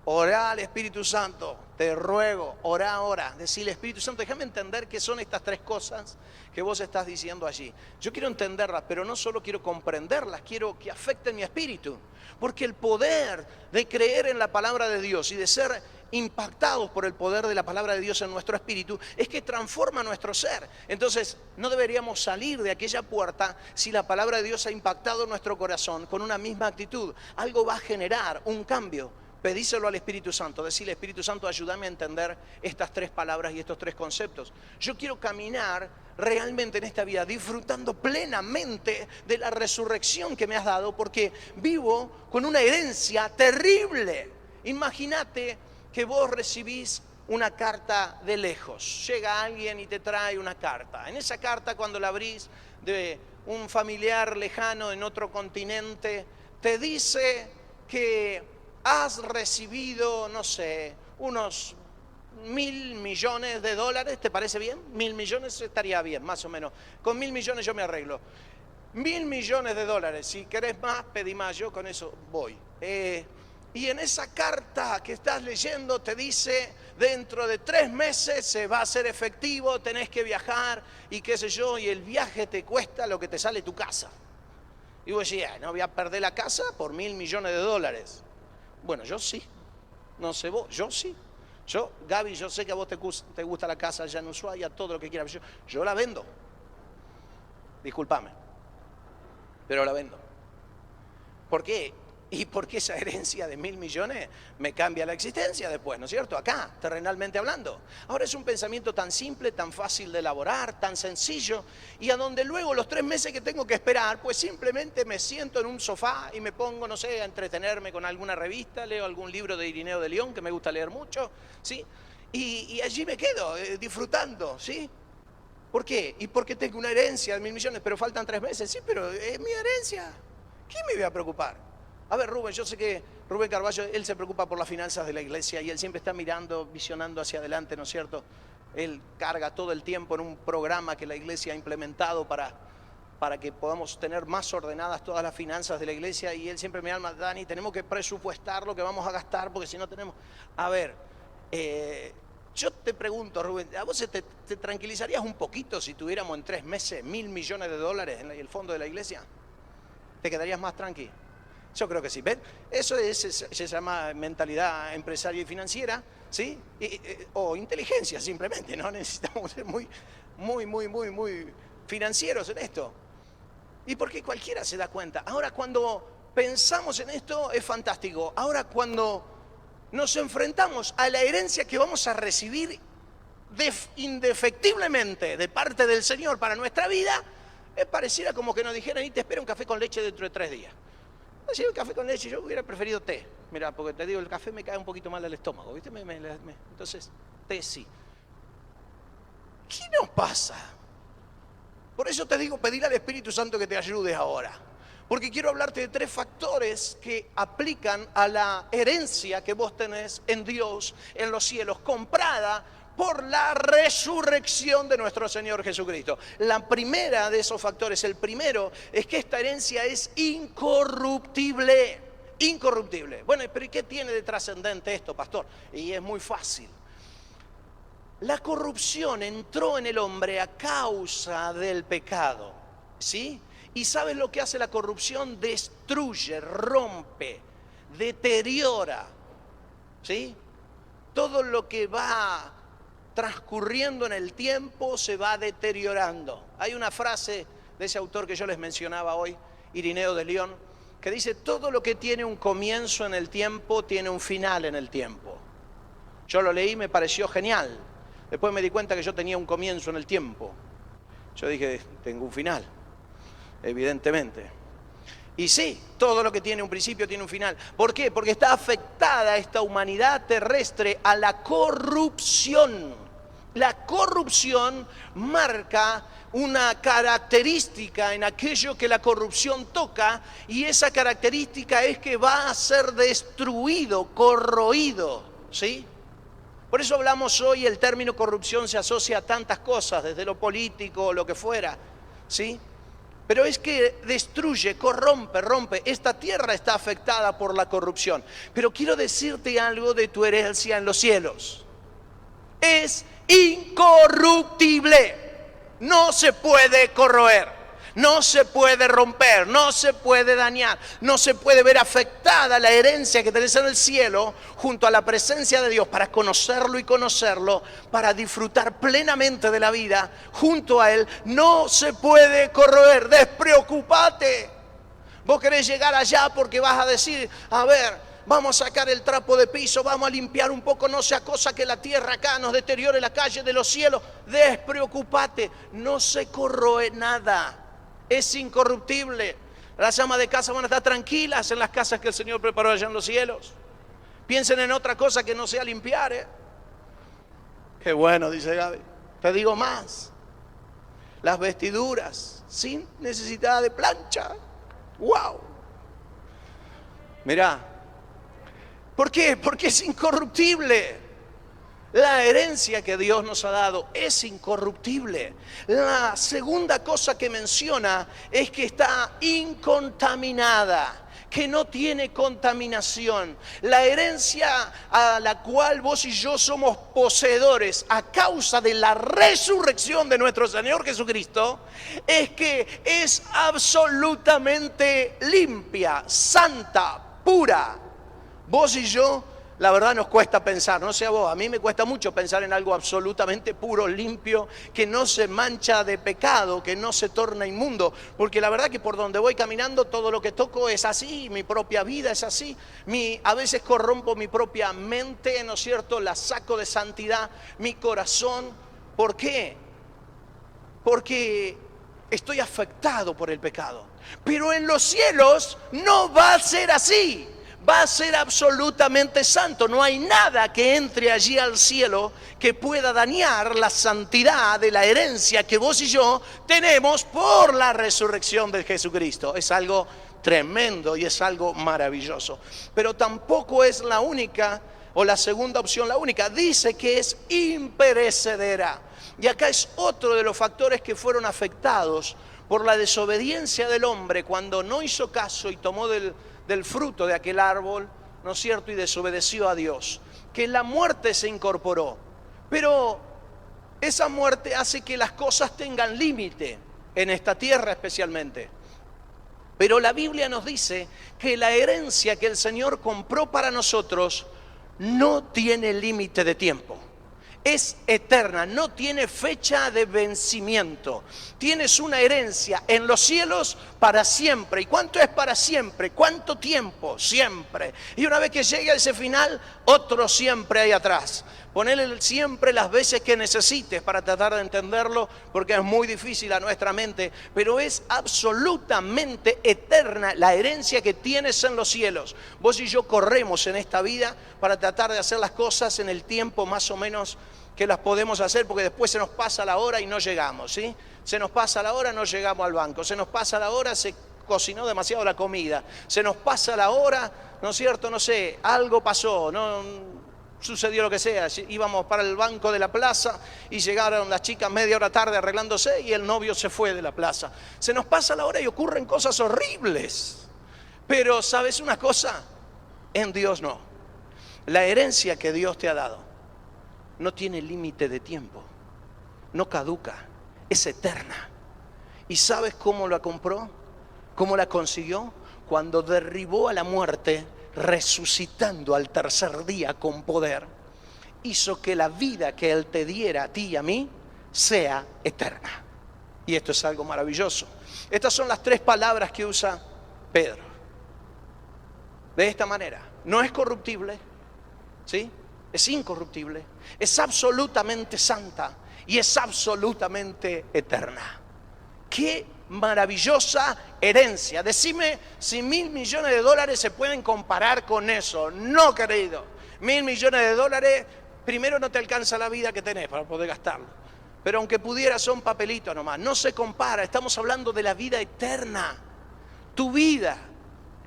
Orá al Espíritu Santo, te ruego, orá ahora, decirle: Espíritu Santo, déjame entender qué son estas tres cosas que vos estás diciendo allí. Yo quiero entenderlas, pero no solo quiero comprenderlas, quiero que afecten mi espíritu. Porque el poder de creer en la palabra de Dios y de ser impactados por el poder de la palabra de Dios en nuestro espíritu es que transforma nuestro ser. Entonces no deberíamos salir de aquella puerta si la palabra de Dios ha impactado nuestro corazón con una misma actitud. Algo va a generar un cambio. Pedíselo al Espíritu Santo, decirle: Espíritu Santo, ayúdame a entender estas tres palabras y estos tres conceptos. Yo quiero caminar realmente en esta vida disfrutando plenamente de la resurrección que me has dado, porque vivo con una herencia terrible. Imagínate que vos recibís una carta de lejos. Llega alguien y te trae una carta. En esa carta, cuando la abrís, de un familiar lejano en otro continente, te dice que has recibido, no sé, unos 1.000 millones de dólares. ¿Te parece bien? 1.000 millones estaría bien, más o menos. Con 1.000 millones yo me arreglo. 1.000 millones de dólares. Si querés más, pedí más. Yo con eso voy. Y en esa carta que estás leyendo te dice: dentro de 3 meses se va a hacer efectivo, tenés que viajar y qué sé yo, y el viaje te cuesta lo que te sale tu casa. Y vos decís: no voy a perder la casa por 1.000 millones de dólares. Bueno, yo sí, no sé vos, yo sí. Gaby, yo sé que a vos te gusta la casa allá en Ushuaia, todo lo que quieras. Yo la vendo. Discúlpame, pero la vendo. ¿Por qué? Y porque esa herencia de 1.000 millones me cambia la existencia después, ¿no es cierto? Acá, terrenalmente hablando. Ahora es un pensamiento tan simple, tan fácil de elaborar, tan sencillo, y a donde luego los 3 meses que tengo que esperar, pues simplemente me siento en un sofá y me pongo, no sé, a entretenerme con alguna revista, leo algún libro de Irineo de León, que me gusta leer mucho, ¿sí? Y allí me quedo, disfrutando, ¿sí? ¿Por qué? Y porque tengo una herencia de 1.000 millones, pero faltan 3 meses. Sí, pero es mi herencia. ¿Qué me voy a preocupar? A ver, Rubén, yo sé que Rubén Carballo, él se preocupa por las finanzas de la iglesia y él siempre está mirando, visionando hacia adelante, ¿no es cierto? Él carga todo el tiempo en un programa que la iglesia ha implementado para que podamos tener más ordenadas todas las finanzas de la iglesia, y él siempre me llama: Dani, tenemos que presupuestar lo que vamos a gastar porque si no tenemos... A ver, yo te pregunto, Rubén, ¿a vos te tranquilizarías un poquito si tuviéramos en 3 meses 1.000 millones de dólares en el fondo de la iglesia? ¿Te quedarías más tranqui? Yo creo que sí. ¿Ven? Eso se llama mentalidad empresaria y financiera, ¿sí? O inteligencia simplemente, ¿no? Necesitamos ser muy financieros en esto. Y porque cualquiera se da cuenta. Ahora, cuando pensamos en esto, es fantástico. Ahora, cuando nos enfrentamos a la herencia que vamos a recibir indefectiblemente de parte del Señor para nuestra vida, pareciera como que nos dijeran, y te espera un café con leche dentro de 3 días. Si el café con leche, yo hubiera preferido té. Mira, porque te digo, el café me cae un poquito mal al estómago, ¿viste? Entonces, té sí. ¿Qué nos pasa? Por eso te digo, pedir al Espíritu Santo que te ayude ahora. Porque quiero hablarte de 3 factores que aplican a la herencia que vos tenés en Dios, en los cielos, comprada por la resurrección de nuestro Señor Jesucristo. La primera de esos factores, el primero, es que esta herencia es incorruptible. Incorruptible. Bueno, pero ¿y qué tiene de trascendente esto, pastor? Y es muy fácil. La corrupción entró en el hombre a causa del pecado, ¿sí? ¿Y sabes lo que hace la corrupción? Destruye, rompe, deteriora, ¿sí? Todo lo que va transcurriendo en el tiempo se va deteriorando. Hay una frase de ese autor que yo les mencionaba hoy, Irineo de León, que dice: todo lo que tiene un comienzo en el tiempo tiene un final en el tiempo. Yo lo leí y me pareció genial. Después me di cuenta que yo tenía un comienzo en el tiempo. Yo dije, tengo un final, evidentemente. Y sí, todo lo que tiene un principio tiene un final. ¿Por qué? Porque está afectada esta humanidad terrestre a la corrupción. La corrupción marca una característica en aquello que la corrupción toca, y esa característica es que va a ser destruido, corroído, ¿sí? Por eso hablamos hoy, el término corrupción se asocia a tantas cosas, desde lo político, lo que fuera, ¿sí? Pero es que destruye, corrompe, rompe. Esta tierra está afectada por la corrupción. Pero quiero decirte algo de tu herencia en los cielos. Es incorruptible. No se puede corroer. No se puede romper, no se puede dañar, no se puede ver afectada la herencia que tenés en el cielo junto a la presencia de Dios, para conocerlo y conocerlo, para disfrutar plenamente de la vida junto a Él. No se puede corroer. Despreocupate. Vos querés llegar allá porque vas a decir, a ver, vamos a sacar el trapo de piso, vamos a limpiar un poco, no sea cosa que la tierra acá nos deteriore la calle de los cielos. Despreocupate, no se corroe nada. Es incorruptible. Las amas de casa van a estar tranquilas en las casas que el Señor preparó allá en los cielos. Piensen en otra cosa que no sea limpiar, ¿eh? Qué bueno, dice Gaby. Te digo más. Las vestiduras sin necesidad de plancha. ¡Wow! Mirá. ¿Por qué? Porque es incorruptible. La herencia que Dios nos ha dado es incorruptible. La segunda cosa que menciona es que está incontaminada, que no tiene contaminación. La herencia a la cual vos y yo somos poseedores a causa de la resurrección de nuestro Señor Jesucristo es que es absolutamente limpia, santa, pura. Vos y yo, la verdad, nos cuesta pensar, no sé a vos, a mí me cuesta mucho pensar en algo absolutamente puro, limpio, que no se mancha de pecado, que no se torna inmundo, porque la verdad que por donde voy caminando todo lo que toco es así, mi propia vida es así, a veces corrompo mi propia mente, ¿no es cierto?, la saco de santidad, mi corazón. ¿Por qué? Porque estoy afectado por el pecado. Pero en los cielos no va a ser así. Va a ser absolutamente santo. No hay nada que entre allí al cielo que pueda dañar la santidad de la herencia que vos y yo tenemos por la resurrección de Jesucristo. Es algo tremendo y es algo maravilloso. Pero tampoco es la única, o la segunda opción la única. Dice que es imperecedera. Y acá es otro de los factores que fueron afectados por la desobediencia del hombre cuando no hizo caso y tomó del fruto de aquel árbol, ¿no es cierto?, y desobedeció a Dios, que la muerte se incorporó. Pero esa muerte hace que las cosas tengan límite, en esta tierra especialmente. Pero la Biblia nos dice que la herencia que el Señor compró para nosotros no tiene límite de tiempo. Es eterna, no tiene fecha de vencimiento. Tienes una herencia en los cielos para siempre. ¿Y cuánto es para siempre? ¿Cuánto tiempo? Siempre. Y una vez que llegue a ese final, otro siempre hay atrás. Ponele siempre las veces que necesites para tratar de entenderlo, porque es muy difícil a nuestra mente, pero es absolutamente eterna la herencia que tienes en los cielos. Vos y yo corremos en esta vida para tratar de hacer las cosas en el tiempo más o menos que las podemos hacer, porque después se nos pasa la hora y no llegamos, ¿sí? Se nos pasa la hora, no llegamos al banco, se nos pasa la hora, se cocinó demasiado la comida, se nos pasa la hora, ¿no es cierto? No sé, algo pasó, no sucedió lo que sea, íbamos para el banco de la plaza y llegaron las chicas media hora tarde arreglándose y el novio se fue de la plaza. Se nos pasa la hora y ocurren cosas horribles. Pero ¿sabes una cosa? En Dios no. La herencia que Dios te ha dado no tiene límite de tiempo, no caduca, es eterna. ¿Y sabes cómo la compró? ¿Cómo la consiguió? Cuando derribó a la muerte, resucitando al tercer día con poder, hizo que la vida que Él te diera a ti y a mí sea eterna. Y esto es algo maravilloso. Estas son las tres palabras que usa Pedro. De esta manera, no es corruptible, ¿sí? Es incorruptible, es absolutamente santa y es absolutamente eterna. ¡Qué maravillosa herencia! Decime si $1.000 millones se pueden comparar con eso. No, querido. $1.000 millones, primero no te alcanza la vida que tenés para poder gastarlo. Pero aunque pudiera, son papelitos nomás. No se compara, estamos hablando de la vida eterna. Tu vida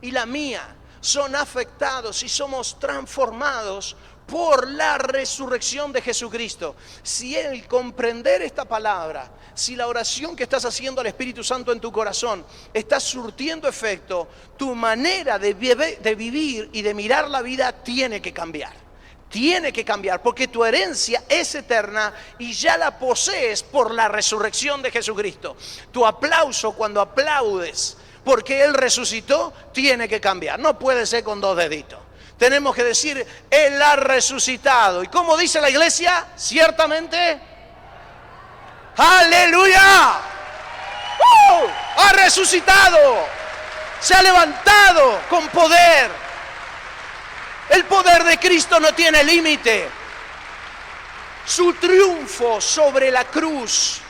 y la mía son afectados y somos transformados por la resurrección de Jesucristo. Si el comprender esta palabra, si la oración que estás haciendo al Espíritu Santo en tu corazón está surtiendo efecto, tu manera de vivir y de mirar la vida tiene que cambiar. Tiene que cambiar porque tu herencia es eterna y ya la posees por la resurrección de Jesucristo. Tu aplauso cuando aplaudes porque Él resucitó tiene que cambiar. No puede ser con dos deditos. Tenemos que decir, Él ha resucitado. ¿Y cómo dice la iglesia? Ciertamente. ¡Aleluya! Ha resucitado. Se ha levantado con poder. El poder de Cristo no tiene límite. Su triunfo sobre la cruz,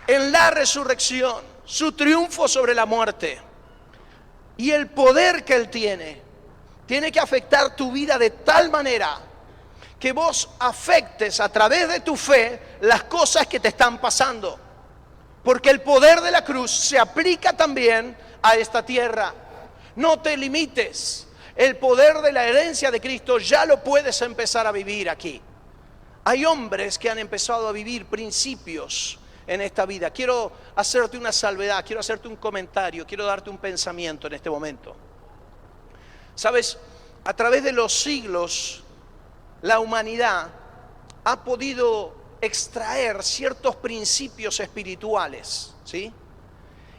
en la resurrección, su triunfo sobre la muerte y el poder que Él tiene que afectar tu vida de tal manera que vos afectes a través de tu fe las cosas que te están pasando. Porque el poder de la cruz se aplica también a esta tierra. No te limites. El poder de la herencia de Cristo ya lo puedes empezar a vivir aquí. Hay hombres que han empezado a vivir principios en esta vida. Quiero hacerte una salvedad, quiero hacerte un comentario, quiero darte un pensamiento en este momento. Sabes, a través de los siglos, la humanidad ha podido extraer ciertos principios espirituales, ¿sí?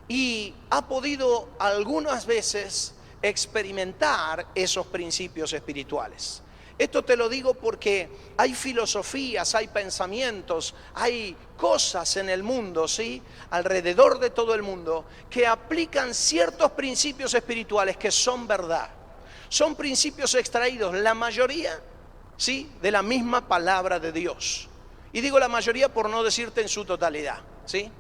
Y ha podido algunas veces experimentar esos principios espirituales. Esto te lo digo porque hay filosofías, hay pensamientos, hay cosas en el mundo, ¿sí? Alrededor de todo el mundo, que aplican ciertos principios espirituales que son verdad. Son principios extraídos, la mayoría, ¿sí?, de la misma palabra de Dios. Y digo la mayoría por no decirte en su totalidad, ¿sí?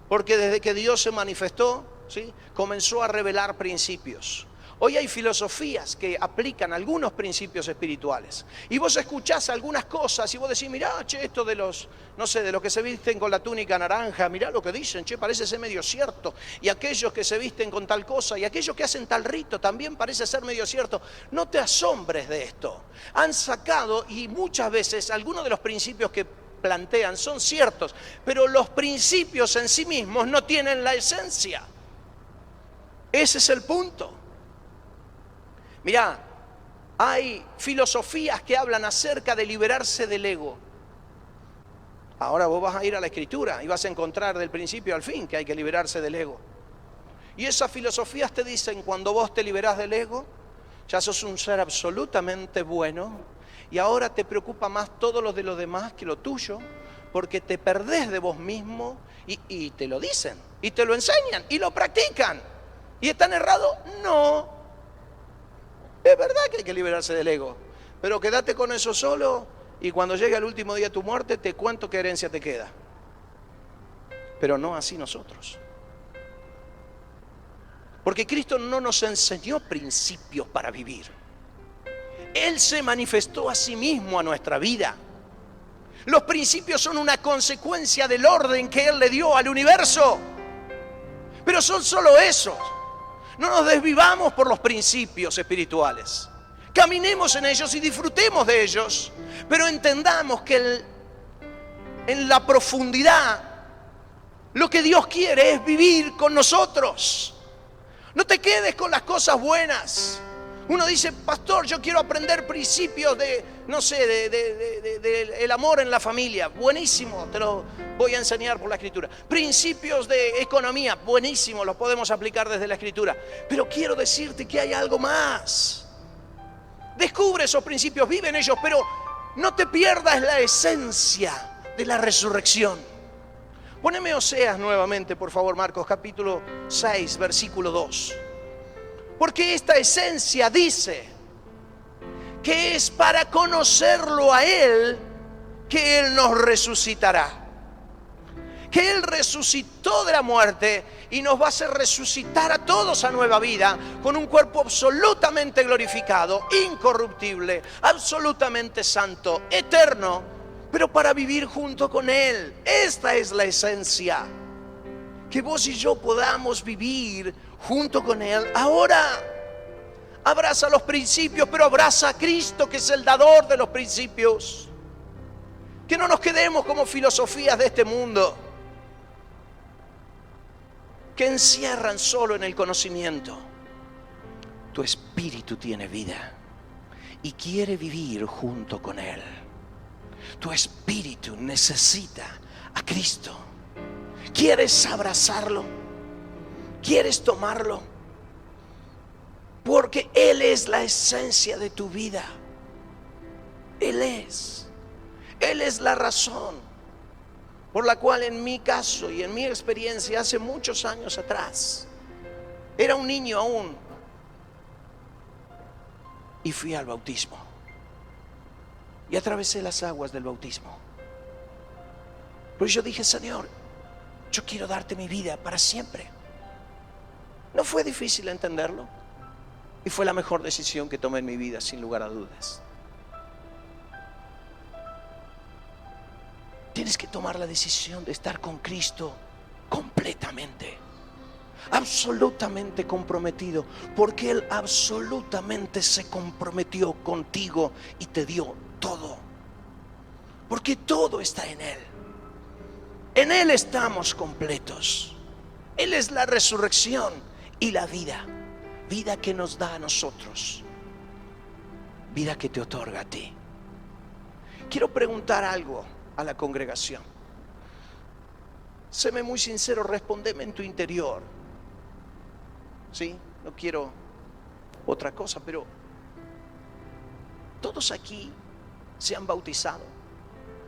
Porque desde que Dios se manifestó, ¿sí?, comenzó a revelar principios. Hoy hay filosofías que aplican algunos principios espirituales. Y vos escuchás algunas cosas y vos decís, mirá, che, esto de los, no sé, de los que se visten con la túnica naranja, mirá lo que dicen, che, parece ser medio cierto. Y aquellos que se visten con tal cosa y aquellos que hacen tal rito también parece ser medio cierto. No te asombres de esto. Han sacado, y muchas veces, algunos de los principios que plantean son ciertos, pero los principios en sí mismos no tienen la esencia. Ese es el punto. Mirá, hay filosofías que hablan acerca de liberarse del ego. Ahora vos vas a ir a la Escritura y vas a encontrar del principio al fin que hay que liberarse del ego. Y esas filosofías te dicen, cuando vos te liberás del ego, ya sos un ser absolutamente bueno y ahora te preocupa más todo lo de los demás que lo tuyo, porque te perdés de vos mismo y te lo dicen, y te lo enseñan, y lo practican. ¿Y están errados? No. Es verdad que hay que liberarse del ego, pero quédate con eso solo y cuando llegue el último día de tu muerte te cuento qué herencia te queda. Pero no así nosotros. Porque Cristo no nos enseñó principios para vivir. Él se manifestó a sí mismo a nuestra vida. Los principios son una consecuencia del orden que Él le dio al universo. Pero son solo esos. No nos desvivamos por los principios espirituales. Caminemos en ellos y disfrutemos de ellos. Pero entendamos que en la profundidad lo que Dios quiere es vivir con nosotros. No te quedes con las cosas buenas. Uno dice, pastor, yo quiero aprender principios de, no sé, de el amor en la familia. Buenísimo, te lo voy a enseñar por la Escritura. Principios de economía, buenísimo, los podemos aplicar desde la Escritura. Pero quiero decirte que hay algo más. Descubre esos principios, vive en ellos, pero no te pierdas la esencia de la resurrección. Poneme Oseas nuevamente, por favor, Marcos, capítulo 6, versículo 2. Porque esta esencia dice que es para conocerlo a Él que Él nos resucitará. Que Él resucitó de la muerte y nos va a hacer resucitar a todos a nueva vida con un cuerpo absolutamente glorificado, incorruptible, absolutamente santo, eterno, pero para vivir junto con Él. Esta es la esencia. Que vos y yo podamos vivir junto con Él. Ahora, abraza los principios, pero abraza a Cristo, que es el dador de los principios. Que no nos quedemos como filosofías de este mundo, que encierran solo en el conocimiento. Tu espíritu tiene vida y quiere vivir junto con Él. Tu espíritu necesita a Cristo. ¿Quieres abrazarlo? ¿Quieres tomarlo? Porque Él es la esencia de tu vida. Él es la razón por la cual en mi caso y en mi experiencia hace muchos años atrás, era un niño aún y fui al bautismo y atravesé las aguas del bautismo. Pues yo dije, Señor, yo quiero darte mi vida para siempre. No fue difícil entenderlo y fue la mejor decisión que tomé en mi vida, sin lugar a dudas. Tienes que tomar la decisión de estar con Cristo completamente, absolutamente comprometido, porque Él absolutamente se comprometió contigo y te dio todo, porque todo está en Él. En Él estamos completos. Él es la resurrección y la vida. Vida que nos da a nosotros, vida que te otorga a ti. Quiero preguntar algo a la congregación. Séme muy sincero, respondeme en tu interior. ¿Sí? No quiero otra cosa, pero ¿todos aquí se han bautizado?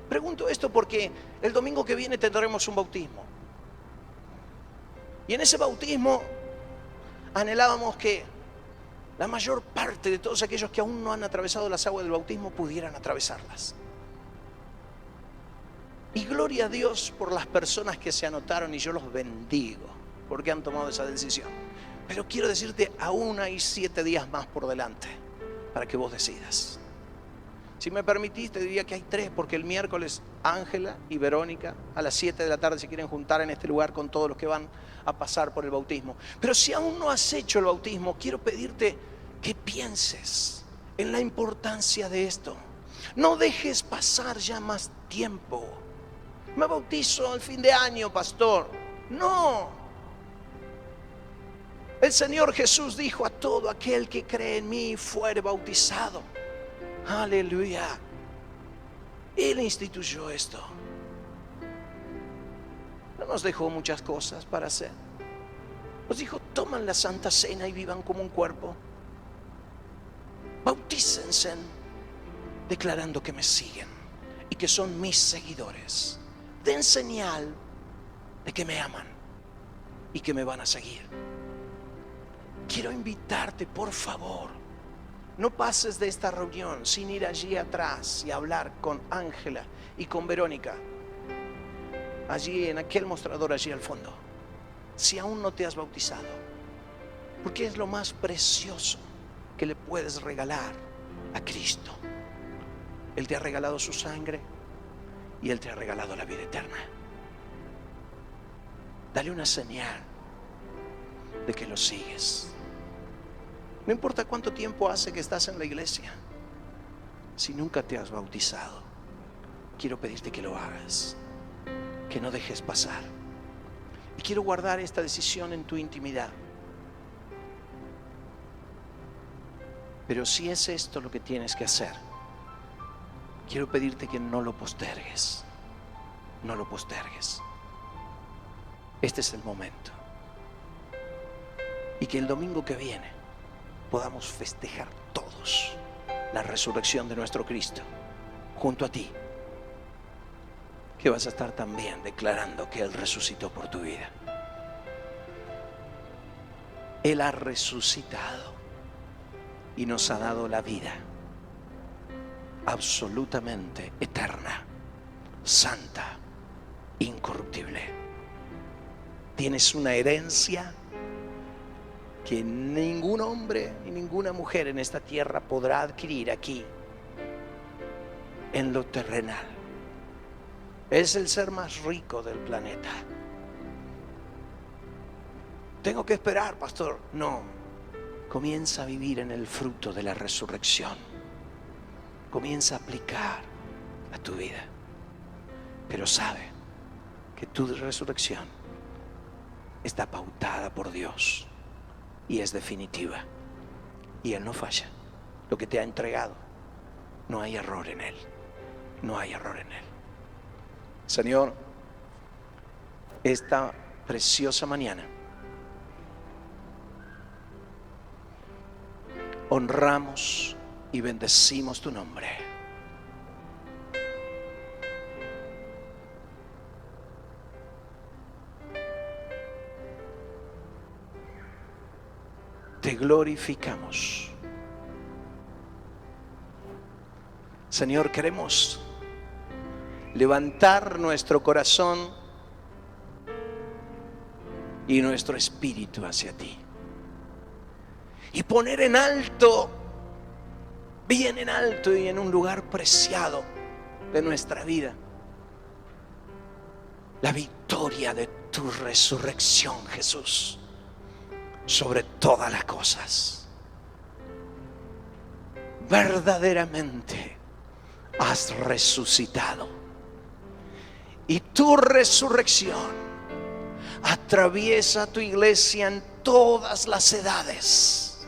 Pregunto esto porque el domingo que viene tendremos un bautismo. Y en ese bautismo anhelábamos que la mayor parte de todos aquellos que aún no han atravesado las aguas del bautismo pudieran atravesarlas. Y gloria a Dios por las personas que se anotaron y yo los bendigo porque han tomado esa decisión. Pero quiero decirte, aún hay 7 días más por delante para que vos decidas. Si me permitís, te diría que hay 3, porque el miércoles Ángela y Verónica a las 7 de la tarde se quieren juntar en este lugar con todos los que van a pasar por el bautismo. Pero si aún no has hecho el bautismo, quiero pedirte que pienses en la importancia de esto. No dejes pasar ya más tiempo. Me bautizo al fin de año, pastor. No. El Señor Jesús dijo a todo aquel que cree en mí fuere bautizado. Aleluya. Él instituyó esto. No nos dejó muchas cosas para hacer. Os dijo, toman la Santa Cena y vivan como un cuerpo. Bautícense declarando que me siguen y que son mis seguidores. Den señal de que me aman y que me van a seguir. Quiero invitarte, por favor, no pases de esta reunión sin ir allí atrás y hablar con Ángela y con Verónica, allí en aquel mostrador, allí al fondo. Si aún no te has bautizado, porque es lo más precioso que le puedes regalar a Cristo. Él te ha regalado su sangre y Él te ha regalado la vida eterna. Dale una señal de que lo sigues. No importa cuánto tiempo hace que estás en la iglesia, si nunca te has bautizado, quiero pedirte que lo hagas, que no dejes pasar. Y quiero guardar esta decisión en tu intimidad. Pero si es esto lo que tienes que hacer, quiero pedirte que no lo postergues. No lo postergues. Este es el momento. Y que el domingo que viene podamos festejar todos la resurrección de nuestro Cristo junto a ti, que vas a estar también declarando que Él resucitó por tu vida. Él ha resucitado y nos ha dado la vida absolutamente eterna, santa, incorruptible. Tienes una herencia que ningún hombre y ninguna mujer en esta tierra podrá adquirir aquí en lo terrenal. Es el ser más rico del planeta. Tengo que esperar, pastor. No, comienza a vivir en el fruto de la resurrección. Comienza a aplicar a tu vida. Pero sabe que tu resurrección está pautada por Dios y es definitiva. Y Él no falla. Lo que te ha entregado, no hay error en Él. No hay error en Él. Señor, esta preciosa mañana honramos y bendecimos tu nombre. Te glorificamos. Señor, queremos levantar nuestro corazón y nuestro espíritu hacia ti y poner en alto, bien en alto y en un lugar preciado de nuestra vida, la victoria de tu resurrección, Jesús, sobre todas las cosas. Verdaderamente has resucitado. Y tu resurrección atraviesa tu iglesia en todas las edades.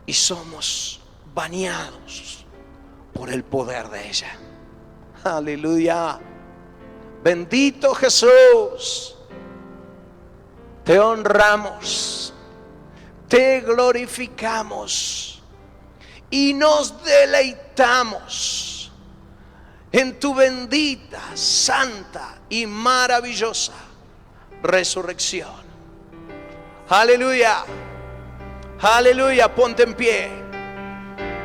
Y somos bañados por el poder de ella. Aleluya. Bendito Jesús. Te honramos, te glorificamos y nos deleitamos en tu bendita, santa y maravillosa resurrección. Aleluya, aleluya. Ponte en pie,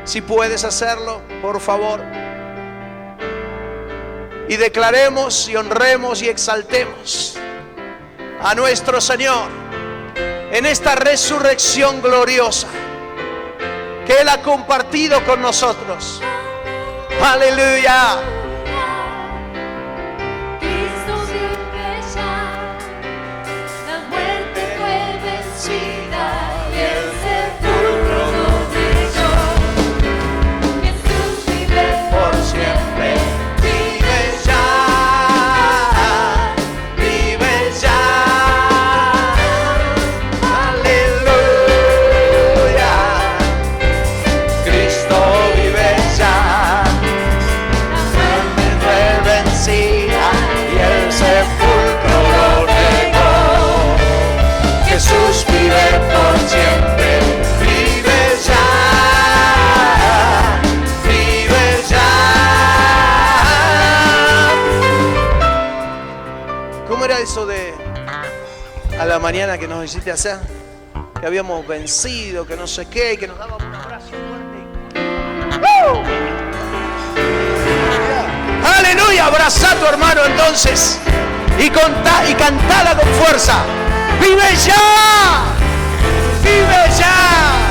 si puedes hacerlo, por favor, y declaremos y honremos y exaltemos a nuestro Señor en esta resurrección gloriosa que Él ha compartido con nosotros. Aleluya. Cristo vive ya, la muerte fue vencida y el sepulcro no llegó. Jesús vive Por siempre. Vive ya. Vive ya. Aleluya. Cristo vive ya. eso de a la mañana que nos hiciste hacer? Que habíamos vencido, que no sé qué, que nos dábamos un abrazo fuerte. Aleluya, abraza a tu hermano entonces y cantala con fuerza. ¡Vive ya! ¡Vive ya!